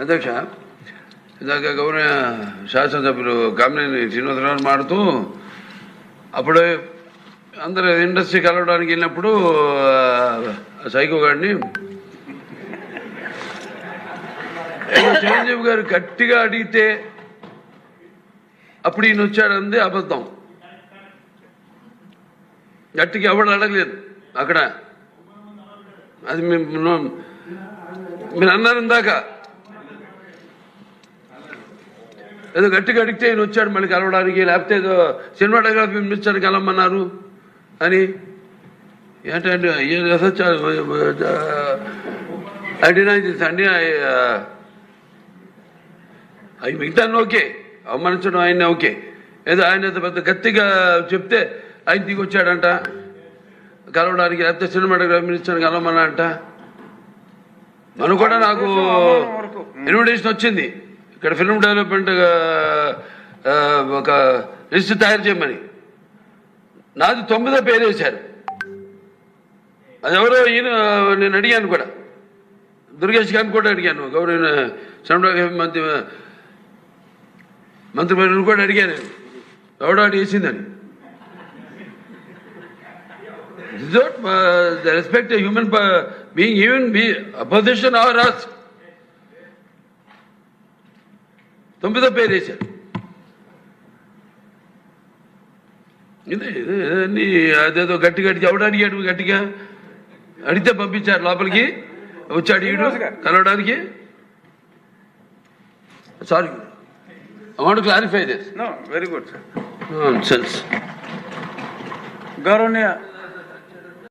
అధ్యక్ష, ఇందాక గౌరవ శాసనసభ్యులు కామినేని శ్రీనివాసరావు మాడుతూ అప్పుడు అందరూ ఇండస్ట్రీ కలవడానికి వెళ్ళినప్పుడు సైకో గారిని చిరంజీవి గారు గట్టిగా అడిగితే అప్పుడు ఈయన వచ్చాడంది అబద్ధం. గట్టిగా ఎవడు అడగలేదు అక్కడ. అది మీరు అన్నారు ఇందాక, ఏదో గట్టిగా అడిగితే ఈయన వచ్చాడు మళ్ళీ కలవడానికి, లేకపోతే ఏదో సినిమాటోగ్రఫీ మినిస్టర్ కలవమన్నారు అని. ఏంటంటే అండి అవి మిగతాన్ని ఓకే, అవమానించడం ఆయన ఓకే, ఏదో ఆయన పెద్ద గట్టిగా చెప్తే ఆయన దిగి వచ్చాడంట కలవడానికి, లేకపోతే సినిమాటోగ్రఫీ మినిస్టర్ కలవమన్నా అంట. మనం కూడా నాకు ఇన్విటేషన్ వచ్చింది ఇక్కడ ఫిల్మ్ డెవలప్మెంట్ ఒక లిస్ట్ తయారు చేయమని. నాది 9వ పేరు వేశారు. అది ఎవరో ఈయన నేను అడిగాను కూడా, దుర్గేష్ గారిని కూడా అడిగాను, గౌరవ సినిమాటోగ్రఫీ మంత్రివర్యులు కూడా అడిగాను, ఎవడో అడిగేసిందని. The respect a human being, even be opposition or us. 9వ పేరు వేశారు. ఇదే అదేదో గట్టిగా ఎవడు అడిగాడు, గట్టిగా అడిగితే పంపించారు లోపలికి, వచ్చాడు ఈడు కలవడానికి. Sorry, I want to clarify this. No, very good, sir. Nonsense. Gauraniya